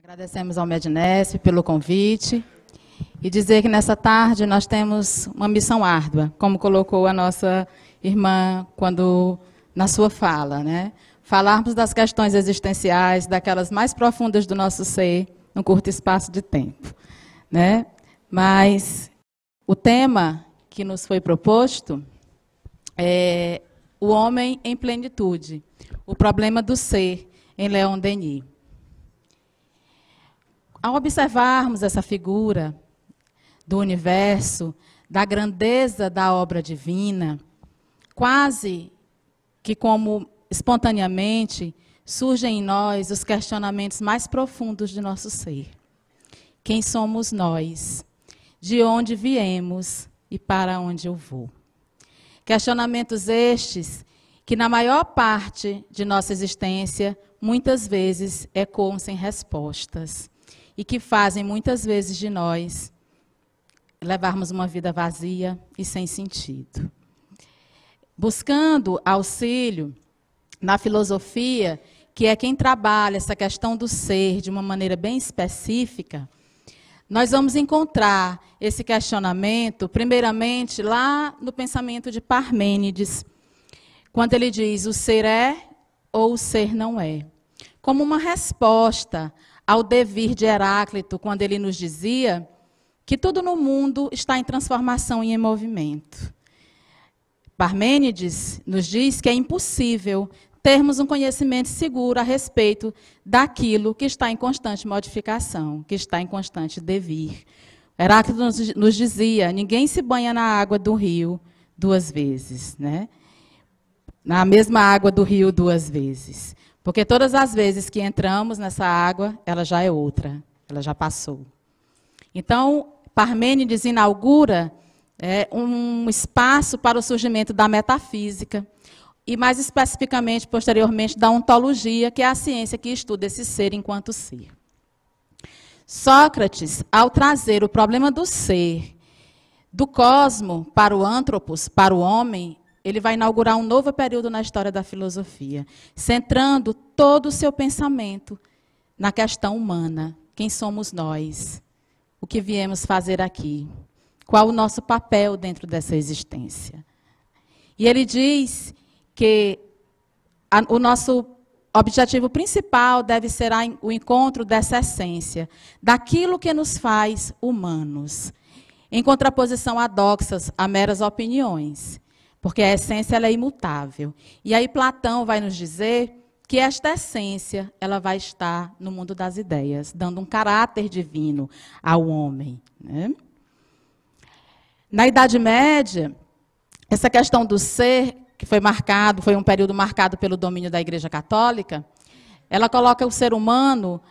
Agradecemos ao Medinesp pelo convite e dizer que nessa tarde nós temos uma missão árdua, como colocou a nossa irmã na sua fala, né? Falarmos das questões existenciais, daquelas mais profundas do nosso ser, num curto espaço de tempo, né? Mas o tema que nos foi proposto é o homem em plenitude, o problema do ser, em Leon Denis. Ao observarmos essa figura do universo, da grandeza da obra divina, quase que como espontaneamente surgem em nós os questionamentos mais profundos de nosso ser. Quem somos nós? De onde viemos e para onde eu vou? Questionamentos estes que, na maior parte de nossa existência, muitas vezes ecoam sem respostas e que fazem, muitas vezes, de nós levarmos uma vida vazia e sem sentido. Buscando auxílio na filosofia, que é quem trabalha essa questão do ser de uma maneira bem específica, nós vamos encontrar esse questionamento, primeiramente, lá no pensamento de Parmênides, quando ele diz: o ser é ou o ser não é? Como uma resposta ao devir de Heráclito, quando ele nos dizia que tudo no mundo está em transformação e em movimento. Parmênides nos diz que é impossível termos um conhecimento seguro a respeito daquilo que está em constante modificação, que está em constante devir. Heráclito nos dizia: ninguém se banha na água do rio duas vezes, né? Na mesma água do rio duas vezes. Porque todas as vezes que entramos nessa água, ela já é outra, ela já passou. Então, Parmênides inaugura um espaço para o surgimento da metafísica, e mais especificamente, posteriormente, da ontologia, que é a ciência que estuda esse ser enquanto ser. Sócrates, ao trazer o problema do ser, do cosmo para o antropos, para o homem, ele vai inaugurar um novo período na história da filosofia, centrando todo o seu pensamento na questão humana. Quem somos nós? O que viemos fazer aqui? Qual o nosso papel dentro dessa existência? E ele diz que o nosso objetivo principal deve ser o encontro dessa essência, daquilo que nos faz humanos, em contraposição a doxas, a meras opiniões. Porque a essência ela é imutável. E aí Platão vai nos dizer que esta essência ela vai estar no mundo das ideias, dando um caráter divino ao homem, né? Na Idade Média, essa questão do ser, que foi um período marcado pelo domínio da Igreja Católica, ela coloca o ser humano,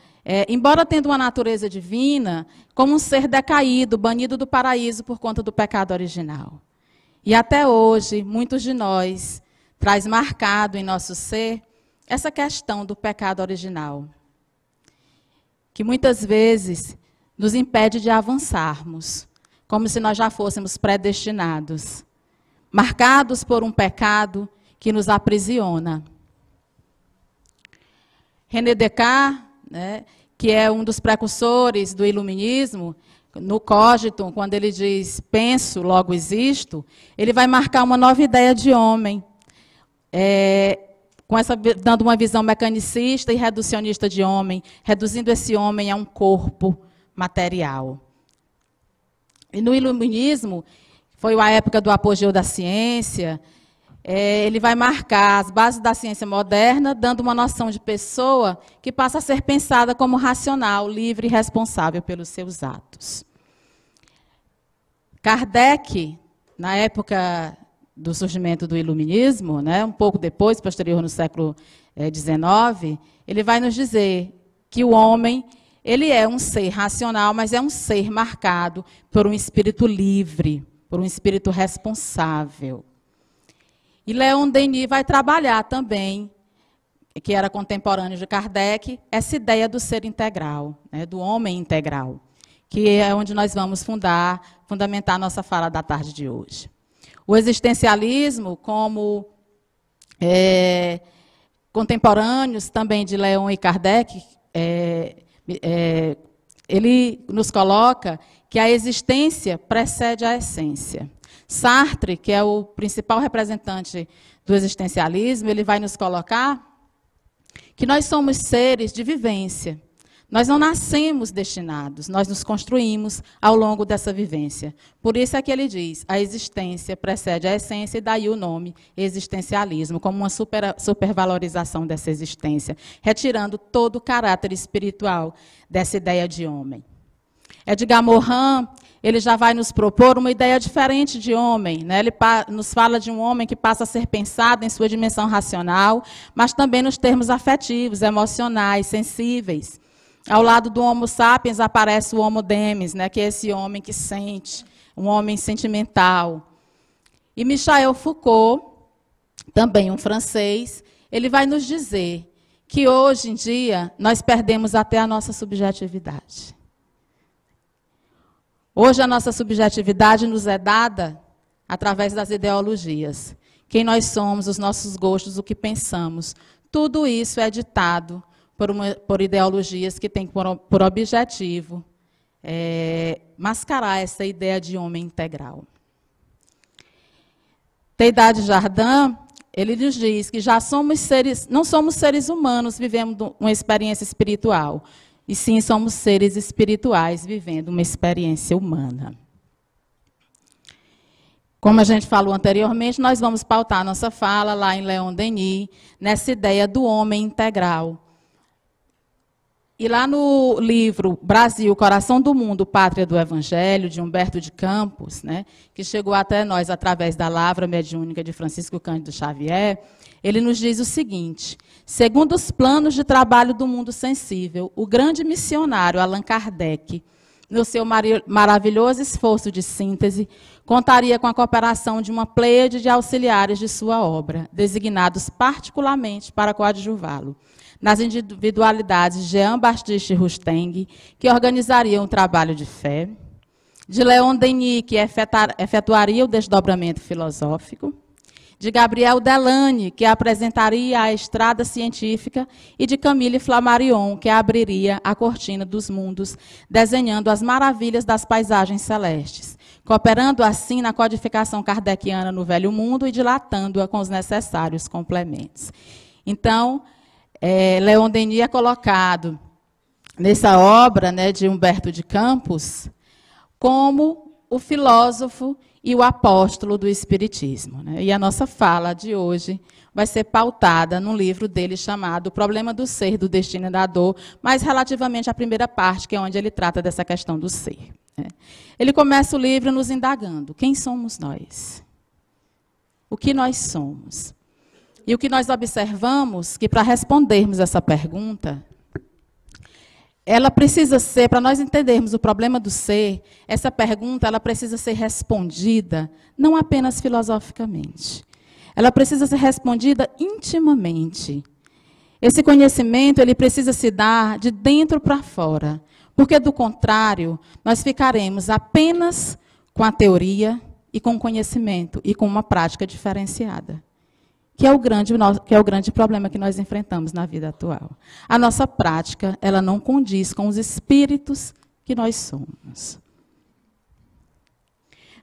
embora tendo uma natureza divina, como um ser decaído, banido do paraíso por conta do pecado original. E até hoje, muitos de nós traz marcado em nosso ser essa questão do pecado original, que muitas vezes nos impede de avançarmos, como se nós já fôssemos predestinados, marcados por um pecado que nos aprisiona. René Descartes, né, que é um dos precursores do iluminismo, no Cogito, quando ele diz penso, logo existo, ele vai marcar uma nova ideia de homem, dando uma visão mecanicista e reducionista de homem, reduzindo esse homem a um corpo material. E no iluminismo, foi a época do apogeu da ciência, ele vai marcar as bases da ciência moderna, dando uma noção de pessoa que passa a ser pensada como racional, livre e responsável pelos seus atos. Kardec, na época do surgimento do iluminismo, né, um pouco depois, posterior no século XIX, ele vai nos dizer que o homem ele é um ser racional, mas é um ser marcado por um espírito livre, por um espírito responsável. E Leon Denis vai trabalhar também, que era contemporâneo de Kardec, essa ideia do ser integral, né, do homem integral, que é onde nós vamos fundamentar a nossa fala da tarde de hoje. O existencialismo, como contemporâneos também de Leon e Kardec, ele nos coloca que a existência precede a essência. Sartre, que é o principal representante do existencialismo, ele vai nos colocar que nós somos seres de vivência. Nós não nascemos destinados, nós nos construímos ao longo dessa vivência. Por isso é que ele diz, a existência precede a essência, e daí o nome existencialismo, como uma supervalorização dessa existência, retirando todo o caráter espiritual dessa ideia de homem. Edgar Morin, ele já vai nos propor uma ideia diferente de homem, né? Ele nos fala de um homem que passa a ser pensado em sua dimensão racional, mas também nos termos afetivos, emocionais, sensíveis. Ao lado do Homo sapiens aparece o Homo demis, né, que é esse homem que sente, um homem sentimental. E Michel Foucault, também um francês, ele vai nos dizer que hoje em dia nós perdemos até a nossa subjetividade. Hoje a nossa subjetividade nos é dada através das ideologias. Quem nós somos, os nossos gostos, o que pensamos, tudo isso é ditado por ideologias que têm por objetivo mascarar essa ideia de homem integral. Teilhard de Chardin, ele nos diz que já somos seres, não somos seres humanos vivendo uma experiência espiritual, e sim somos seres espirituais vivendo uma experiência humana. Como a gente falou anteriormente, nós vamos pautar a nossa fala lá em Leon Denis, nessa ideia do homem integral. E lá no livro Brasil, Coração do Mundo, Pátria do Evangelho, de Humberto de Campos, né, que chegou até nós através da Lavra Mediúnica de Francisco Cândido Xavier, ele nos diz o seguinte: segundo os planos de trabalho do mundo sensível, o grande missionário Allan Kardec, no seu maravilhoso esforço de síntese, contaria com a cooperação de uma pleiade de auxiliares de sua obra, designados particularmente para coadjuvá-lo nas individualidades de Jean-Baptiste Rusteng, que organizariam o trabalho de fé, de Leon Denis, que efetuaria o desdobramento filosófico, de Gabriel Delany, que apresentaria a estrada científica, e de Camille Flammarion, que abriria a cortina dos mundos, desenhando as maravilhas das paisagens celestes, cooperando assim na codificação kardeciana no Velho Mundo e dilatando-a com os necessários complementos. Então, Leon Denis é colocado nessa obra, né, de Humberto de Campos como o filósofo e o apóstolo do Espiritismo, né? E a nossa fala de hoje vai ser pautada num livro dele chamado O Problema do Ser, do Destino e da Dor, mas relativamente à primeira parte, que é onde ele trata dessa questão do ser, né? Ele começa o livro nos indagando: quem somos nós? O que nós somos? E o que nós observamos, que para respondermos essa pergunta, ela precisa ser, para nós entendermos o problema do ser, essa pergunta ela precisa ser respondida não apenas filosoficamente. Ela precisa ser respondida intimamente. Esse conhecimento ele precisa se dar de dentro para fora, porque, do contrário, nós ficaremos apenas com a teoria e com o conhecimento e com uma prática diferenciada. Que é o grande problema que nós enfrentamos na vida atual. A nossa prática, ela não condiz com os espíritos que nós somos.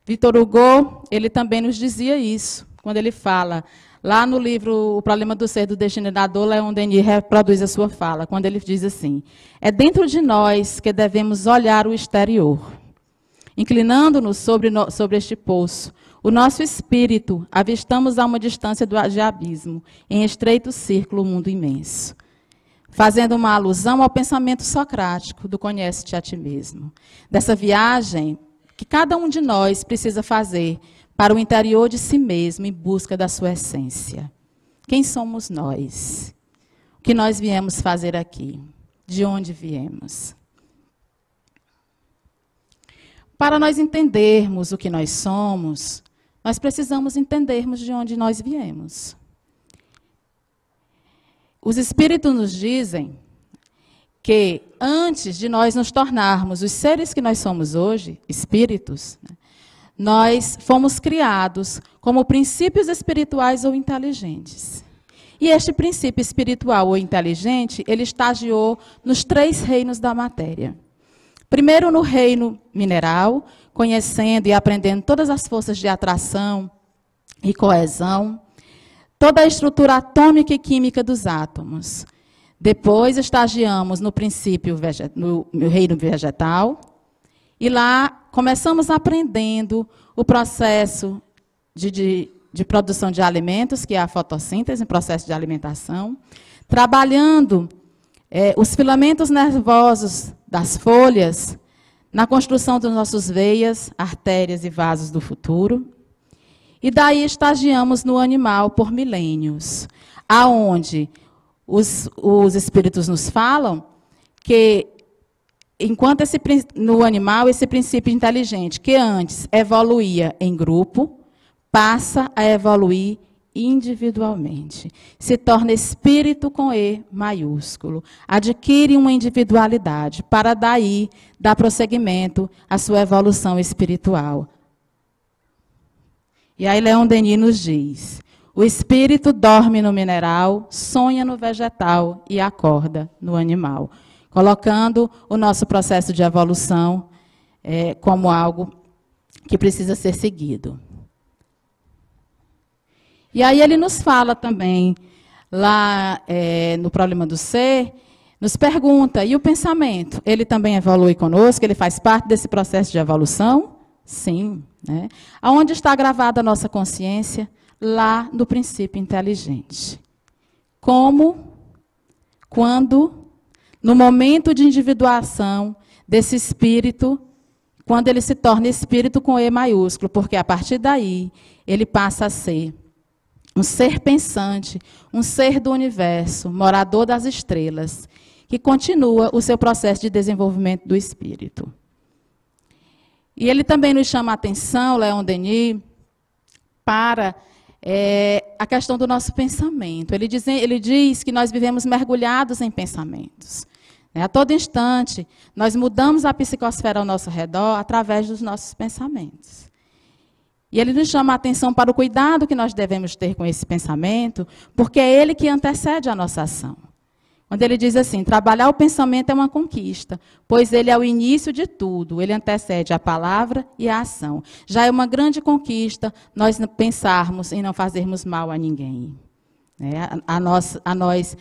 Victor Hugo, ele também nos dizia isso, quando ele fala, lá no livro O Problema do Ser, do Destino e da Dor, Leon Denis reproduz a sua fala, quando ele diz assim: é dentro de nós que devemos olhar o exterior, inclinando-nos sobre este poço. O nosso espírito, avistamos a uma distância de abismo, em estreito círculo, o mundo imenso. Fazendo uma alusão ao pensamento socrático do conhece-te a ti mesmo. Dessa viagem que cada um de nós precisa fazer para o interior de si mesmo, em busca da sua essência. Quem somos nós? O que nós viemos fazer aqui? De onde viemos? Para nós entendermos o que nós somos, nós precisamos entendermos de onde nós viemos. Os espíritos nos dizem que antes de nós nos tornarmos os seres que nós somos hoje, espíritos, nós fomos criados como princípios espirituais ou inteligentes. E este princípio espiritual ou inteligente, ele estagiou nos 3 reinos da matéria. Primeiro no reino mineral, conhecendo e aprendendo todas as forças de atração e coesão, toda a estrutura atômica e química dos átomos. Depois estagiamos no princípio no reino vegetal, e lá começamos aprendendo o processo de produção de alimentos, que é a fotossíntese, o processo de alimentação, trabalhando os filamentos nervosos das folhas na construção das nossas veias, artérias e vasos do futuro. E daí estagiamos no animal por milênios, aonde os espíritos nos falam que, enquanto no animal, esse princípio inteligente, que antes evoluía em grupo, passa a evoluir individualmente. Se torna espírito com E maiúsculo. Adquire uma individualidade, para daí dar prosseguimento à sua evolução espiritual. E aí Leon Denis nos diz: o espírito dorme no mineral, sonha no vegetal e acorda no animal. Colocando o nosso processo de evolução como algo que precisa ser seguido. E aí ele nos fala também, lá no problema do ser, nos pergunta, e o pensamento? Ele também evolui conosco? Ele faz parte desse processo de evolução? Sim. Né? Aonde está gravada a nossa consciência? Lá no princípio inteligente. Como? Quando? No momento de individuação desse espírito, quando ele se torna espírito com E maiúsculo, porque a partir daí ele passa a ser um ser pensante, um ser do universo, morador das estrelas, que continua o seu processo de desenvolvimento do espírito. E ele também nos chama a atenção, Leon Denis, para a questão do nosso pensamento. Ele diz que nós vivemos mergulhados em pensamentos. A todo instante, nós mudamos a psicosfera ao nosso redor através dos nossos pensamentos. E ele nos chama a atenção para o cuidado que nós devemos ter com esse pensamento, porque é ele que antecede a nossa ação. Quando ele diz assim, trabalhar o pensamento é uma conquista, pois ele é o início de tudo, ele antecede a palavra e a ação. Já é uma grande conquista nós pensarmos em não fazermos mal a ninguém. A nós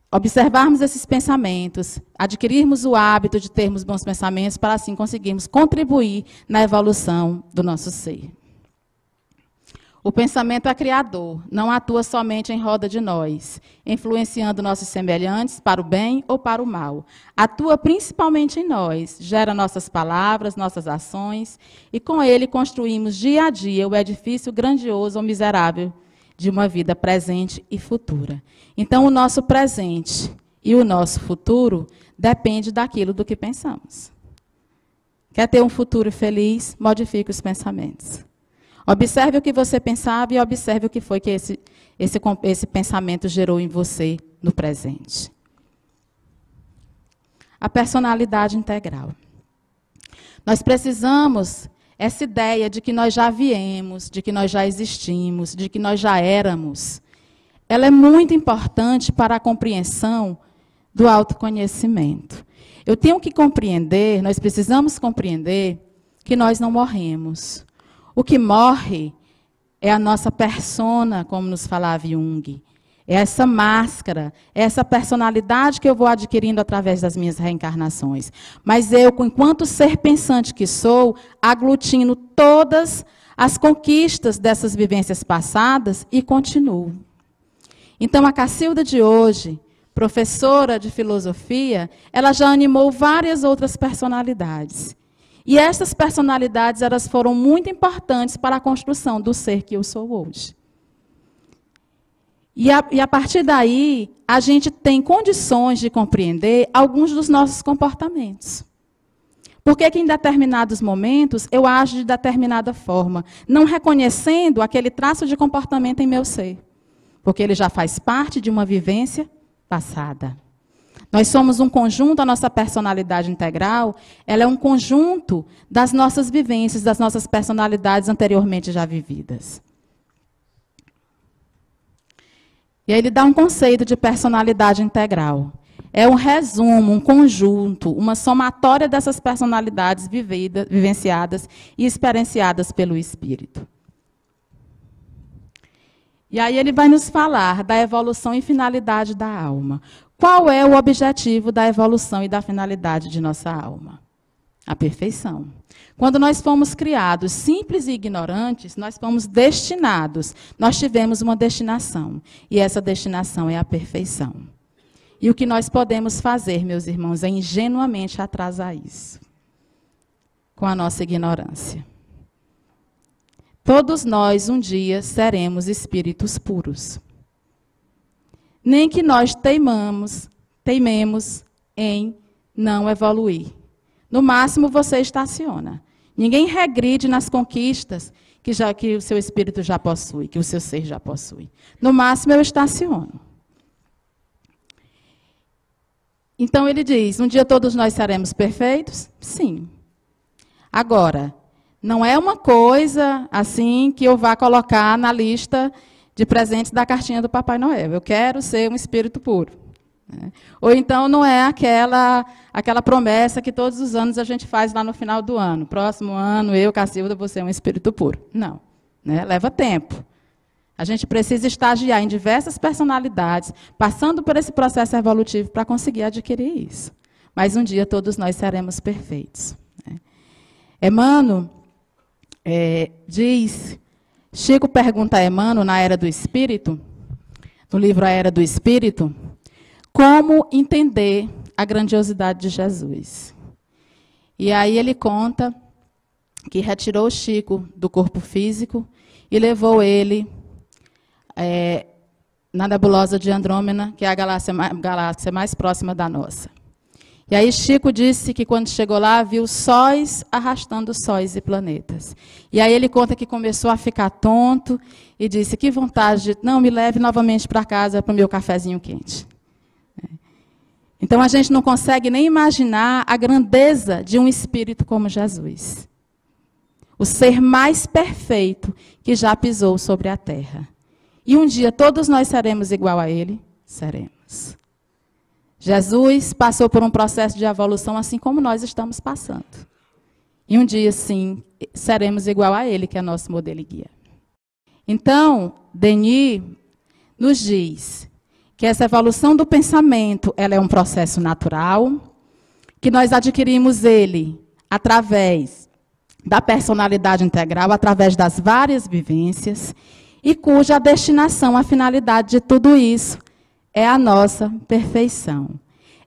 observarmos esses pensamentos, adquirirmos o hábito de termos bons pensamentos, para assim conseguirmos contribuir na evolução do nosso ser. O pensamento é criador, não atua somente em roda de nós, influenciando nossos semelhantes para o bem ou para o mal. Atua principalmente em nós, gera nossas palavras, nossas ações, e com ele construímos dia a dia o edifício grandioso ou miserável de uma vida presente e futura. Então, o nosso presente e o nosso futuro depende daquilo do que pensamos. Quer ter um futuro feliz? Modifique os pensamentos. Observe o que você pensava e observe o que foi que esse pensamento gerou em você no presente. A personalidade integral. Nós precisamos essa ideia de que nós já viemos, de que nós já existimos, de que nós já éramos. Ela é muito importante para a compreensão do autoconhecimento. Eu tenho que compreender, nós precisamos compreender que nós não morremos. O que morre é a nossa persona, como nos falava Jung. É essa máscara, é essa personalidade que eu vou adquirindo através das minhas reencarnações. Mas eu, enquanto ser pensante que sou, aglutino todas as conquistas dessas vivências passadas e continuo. Então, a Cacilda de hoje, professora de filosofia, ela já animou várias outras personalidades. E essas personalidades, elas foram muito importantes para a construção do ser que eu sou hoje. E a partir daí, a gente tem condições de compreender alguns dos nossos comportamentos. Por que em determinados momentos eu ajo de determinada forma, não reconhecendo aquele traço de comportamento em meu ser? Porque ele já faz parte de uma vivência passada. Nós somos um conjunto, a nossa personalidade integral, ela é um conjunto das nossas vivências, das nossas personalidades anteriormente já vividas. E aí ele dá um conceito de personalidade integral. É um resumo, um conjunto, uma somatória dessas personalidades vivenciadas e experienciadas pelo Espírito. E aí ele vai nos falar da evolução e finalidade da alma. Qual é o objetivo da evolução e da finalidade de nossa alma? A perfeição. Quando nós fomos criados simples e ignorantes, nós fomos destinados, nós tivemos uma destinação. E essa destinação é a perfeição. E o que nós podemos fazer, meus irmãos, é ingenuamente atrasar isso. Com a nossa ignorância. Todos nós, um dia, seremos espíritos puros. Nem que nós teimemos em não evoluir. No máximo, você estaciona. Ninguém regride nas conquistas que o seu espírito já possui, que o seu ser já possui. No máximo, eu estaciono. Então, ele diz, um dia todos nós seremos perfeitos? Sim. Agora, não é uma coisa assim que eu vá colocar na lista de presentes da cartinha do Papai Noel. Eu quero ser um espírito puro. Ou então não é aquela promessa que todos os anos a gente faz lá no final do ano. Próximo ano, eu, Cacilda, vou ser um espírito puro. Não. Leva tempo. A gente precisa estagiar em diversas personalidades, passando por esse processo evolutivo para conseguir adquirir isso. Mas um dia todos nós seremos perfeitos. Emmanuel diz, Chico pergunta a Emmanuel, na Era do Espírito, no livro A Era do Espírito, como entender a grandiosidade de Jesus. E aí ele conta que retirou Chico do corpo físico e levou ele na nebulosa de Andrômeda, que é a galáxia mais próxima da nossa. E aí Chico disse que quando chegou lá, viu sóis arrastando sóis e planetas. E aí ele conta que começou a ficar tonto e disse, que vontade de... Não, me leve novamente para casa para o meu cafezinho quente. Então a gente não consegue nem imaginar a grandeza de um espírito como Jesus. O ser mais perfeito que já pisou sobre a terra. E um dia todos nós seremos igual a ele? Seremos. Jesus passou por um processo de evolução assim como nós estamos passando. E um dia, sim, seremos igual a ele, que é nosso modelo e guia. Então, Denis nos diz que essa evolução do pensamento ela é um processo natural, que nós adquirimos ele através da personalidade integral, através das várias vivências, e cuja destinação, a finalidade de tudo isso, é a nossa perfeição.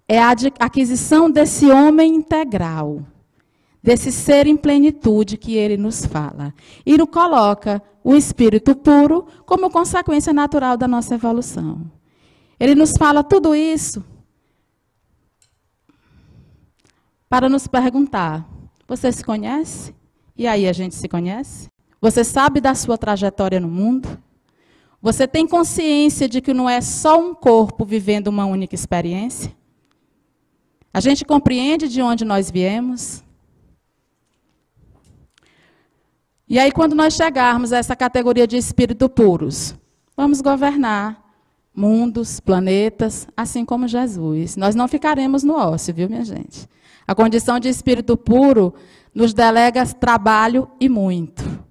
É a aquisição desse homem integral, desse ser em plenitude que ele nos fala. E nos coloca o espírito puro como consequência natural da nossa evolução. Ele nos fala tudo isso para nos perguntar, você se conhece? E aí a gente se conhece? Você sabe da sua trajetória no mundo? Você tem consciência de que não é só um corpo vivendo uma única experiência? A gente compreende de onde nós viemos? E aí, quando nós chegarmos a essa categoria de espírito puros, vamos governar mundos, planetas, assim como Jesus. Nós não ficaremos no ócio, viu, minha gente? A condição de espírito puro nos delega trabalho e muito.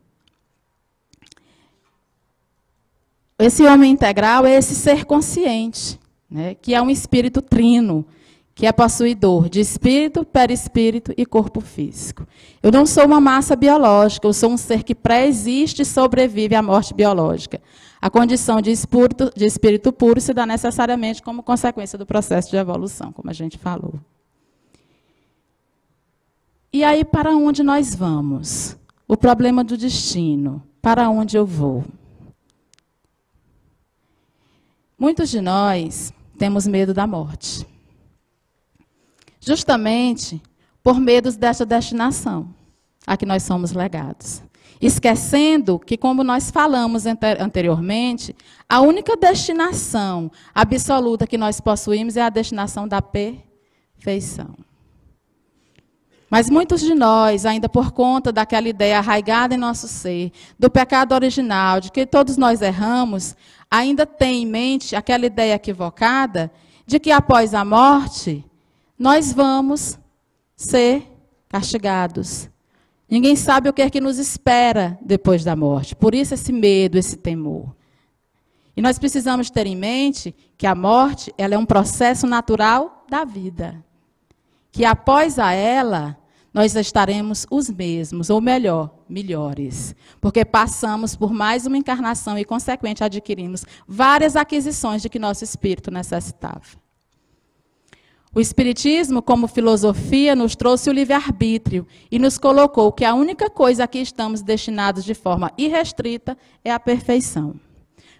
Esse homem integral é esse ser consciente, né, que é um espírito trino, que é possuidor de espírito, perispírito e corpo físico. Eu não sou uma massa biológica, eu sou um ser que pré-existe e sobrevive à morte biológica. A condição de espírito puro se dá necessariamente como consequência do processo de evolução, como a gente falou. E aí, para onde nós vamos? O problema do destino. Para onde eu vou? Muitos de nós temos medo da morte. Justamente por medos desta destinação a que nós somos legados. Esquecendo que, como nós falamos anteriormente, a única destinação absoluta que nós possuímos é a destinação da perfeição. Mas muitos de nós, ainda por conta daquela ideia arraigada em nosso ser, do pecado original, de que todos nós erramos, ainda tem em mente aquela ideia equivocada de que após a morte, nós vamos ser castigados. Ninguém sabe o que é que nos espera depois da morte. Por isso esse medo, esse temor. E nós precisamos ter em mente que a morte, ela é um processo natural da vida. Que após a ela, nós estaremos os mesmos, ou melhor, melhores. Porque passamos por mais uma encarnação e, consequentemente, adquirimos várias aquisições de que nosso espírito necessitava. O Espiritismo, como filosofia, nos trouxe o livre-arbítrio e nos colocou que a única coisa a que estamos destinados de forma irrestrita é a perfeição.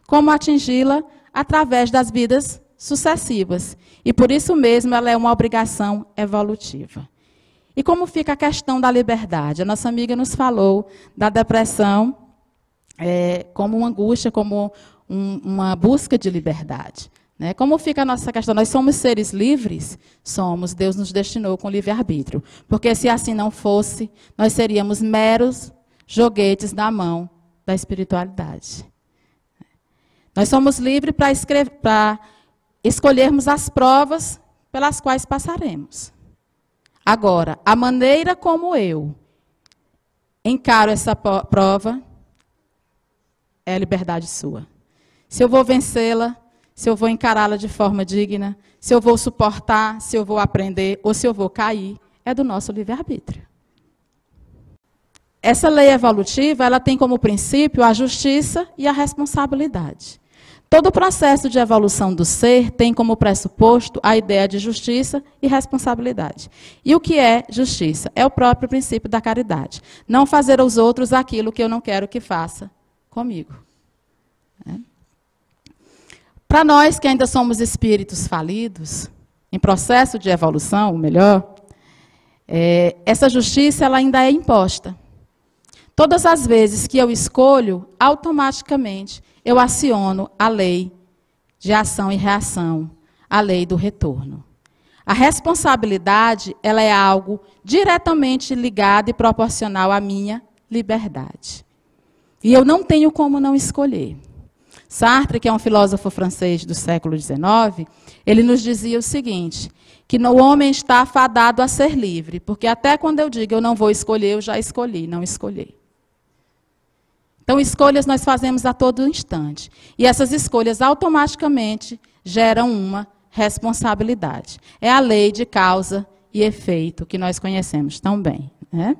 Como atingi-la? Através das vidas sucessivas. E por isso mesmo ela é uma obrigação evolutiva. E como fica a questão da liberdade? A nossa amiga nos falou da depressão como uma angústia, como uma busca de liberdade. Né? Como fica a nossa questão? Nós somos seres livres? Somos. Deus nos destinou com livre-arbítrio. Porque se assim não fosse, nós seríamos meros joguetes na mão da espiritualidade. Nós somos livres para escolhermos as provas pelas quais passaremos. Agora, a maneira como eu encaro essa prova é a liberdade sua. Se eu vou vencê-la, se eu vou encará-la de forma digna, se eu vou suportar, se eu vou aprender ou se eu vou cair, é do nosso livre-arbítrio. Essa lei evolutiva, ela tem como princípio a justiça e a responsabilidade. Todo o processo de evolução do ser tem como pressuposto a ideia de justiça e responsabilidade. E o que é justiça? É o próprio princípio da caridade. Não fazer aos outros aquilo que eu não quero que faça comigo. Para nós que ainda somos espíritos falidos, em processo de evolução, melhor, essa justiça ela ainda é imposta. Todas as vezes que eu escolho, automaticamente, eu aciono a lei de ação e reação, a lei do retorno. A responsabilidade, ela é algo diretamente ligado e proporcional à minha liberdade. E eu não tenho como não escolher. Sartre, que é um filósofo francês do século XIX, ele nos dizia o seguinte, que o homem está fadado a ser livre, porque até quando eu digo eu não vou escolher, eu já escolhi, não escolhi. Então, escolhas nós fazemos a todo instante. E essas escolhas automaticamente geram uma responsabilidade. É a lei de causa e efeito que nós conhecemos tão bem. Né?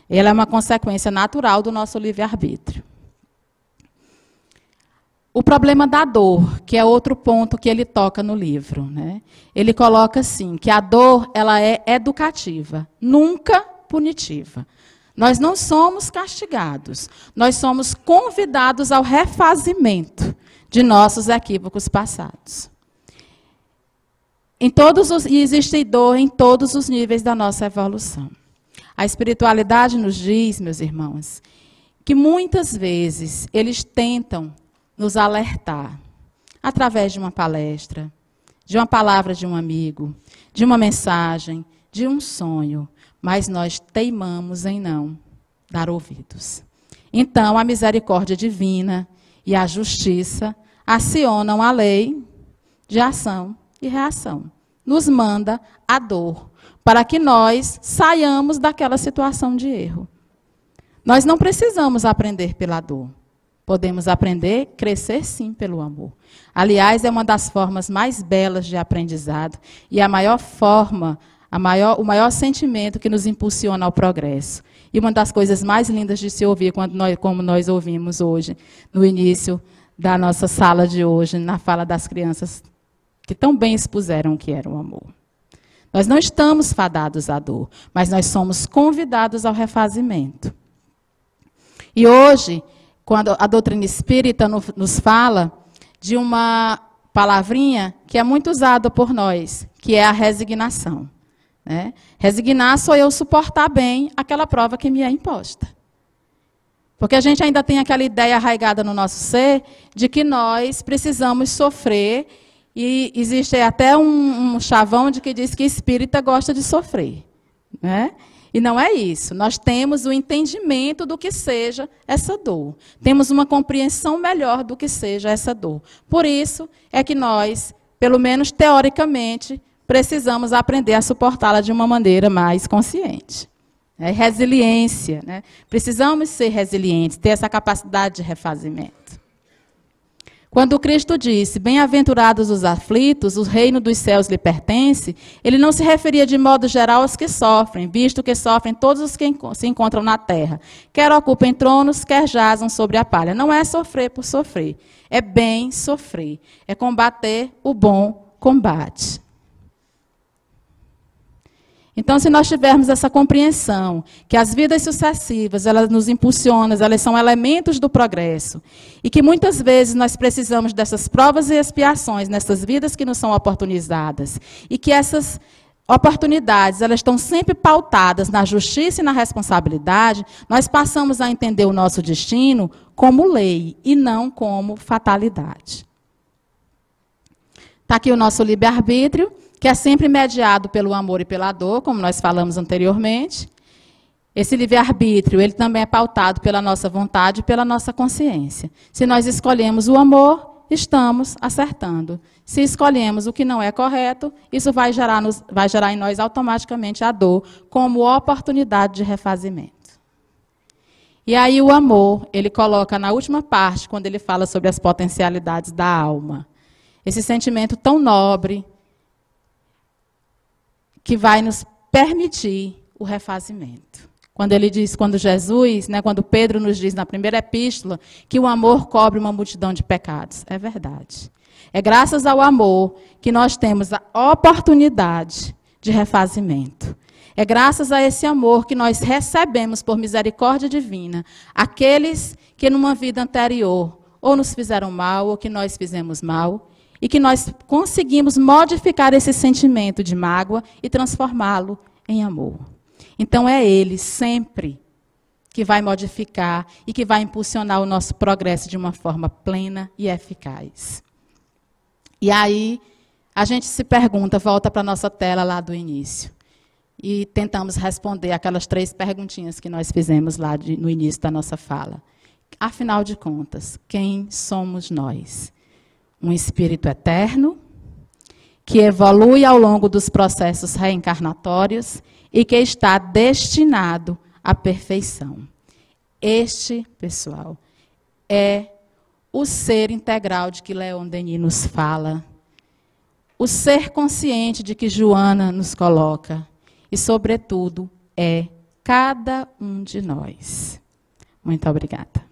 Ela é uma consequência natural do nosso livre-arbítrio. O problema da dor, que é outro ponto que ele toca no livro. Né? Ele coloca assim, que a dor ela é educativa, nunca punitiva. Nós não somos castigados, nós somos convidados ao refazimento de nossos equívocos passados. E existe dor em todos os níveis da nossa evolução. A espiritualidade nos diz, meus irmãos, que muitas vezes eles tentam nos alertar através de uma palestra, de uma palavra de um amigo, de uma mensagem, de um sonho, mas nós teimamos em não dar ouvidos. Então, a misericórdia divina e a justiça acionam a lei de ação e reação. Nos manda a dor, para que nós saiamos daquela situação de erro. Nós não precisamos aprender pela dor. Podemos aprender, crescer sim pelo amor. Aliás, é uma das formas mais belas de aprendizado e a maior forma, o maior sentimento que nos impulsiona ao progresso. E uma das coisas mais lindas de se ouvir, como nós ouvimos hoje, no início da nossa sala de hoje, na fala das crianças, que tão bem expuseram o que era o amor. Nós não estamos fadados à dor, mas nós somos convidados ao refazimento. E hoje, quando a doutrina espírita nos fala de uma palavrinha que é muito usada por nós, que é a resignação. Né? Resignar sou eu suportar bem aquela prova que me é imposta. Porque a gente ainda tem aquela ideia arraigada no nosso ser de que nós precisamos sofrer, e existe até um chavão de que diz que espírita gosta de sofrer. Né? E não é isso. Nós temos o entendimento do que seja essa dor. Temos uma compreensão melhor do que seja essa dor. Por isso é que nós, pelo menos teoricamente, precisamos aprender a suportá-la de uma maneira mais consciente. É resiliência, né? Precisamos ser resilientes, ter essa capacidade de refazimento. Quando Cristo disse, bem-aventurados os aflitos, o reino dos céus lhe pertence, ele não se referia de modo geral aos que sofrem, visto que sofrem todos os que se encontram na terra, quer ocupem tronos, quer jazam sobre a palha. Não é sofrer por sofrer, é bem sofrer, é combater o bom combate. Então, se nós tivermos essa compreensão, que as vidas sucessivas, elas nos impulsionam, elas são elementos do progresso, e que muitas vezes nós precisamos dessas provas e expiações nessas vidas que nos são oportunizadas, e que essas oportunidades, elas estão sempre pautadas na justiça e na responsabilidade, nós passamos a entender o nosso destino como lei, e não como fatalidade. Está aqui o nosso livre-arbítrio, que é sempre mediado pelo amor e pela dor, como nós falamos anteriormente. Esse livre-arbítrio, ele também é pautado pela nossa vontade e pela nossa consciência. Se nós escolhemos o amor, estamos acertando. Se escolhemos o que não é correto, isso vai gerar em nós automaticamente a dor, como oportunidade de refazimento. E aí o amor, ele coloca na última parte, quando ele fala sobre as potencialidades da alma. Esse sentimento tão nobre, que vai nos permitir o refazimento. Quando ele diz, quando Jesus, quando Pedro nos diz na primeira epístola, que o amor cobre uma multidão de pecados. É verdade. É graças ao amor que nós temos a oportunidade de refazimento. É graças a esse amor que nós recebemos por misericórdia divina aqueles que numa vida anterior ou nos fizeram mal ou que nós fizemos mal, e que nós conseguimos modificar esse sentimento de mágoa e transformá-lo em amor. Então é Ele sempre que vai modificar e que vai impulsionar o nosso progresso de uma forma plena e eficaz. E aí a gente se pergunta, volta para a nossa tela lá do início, e tentamos responder aquelas 3 perguntinhas que nós fizemos lá no início da nossa fala. Afinal de contas, quem somos nós? Um espírito eterno, que evolui ao longo dos processos reencarnatórios e que está destinado à perfeição. Este, pessoal, é o ser integral de que Leon Denis nos fala, o ser consciente de que Joana nos coloca, e, sobretudo, é cada um de nós. Muito obrigada.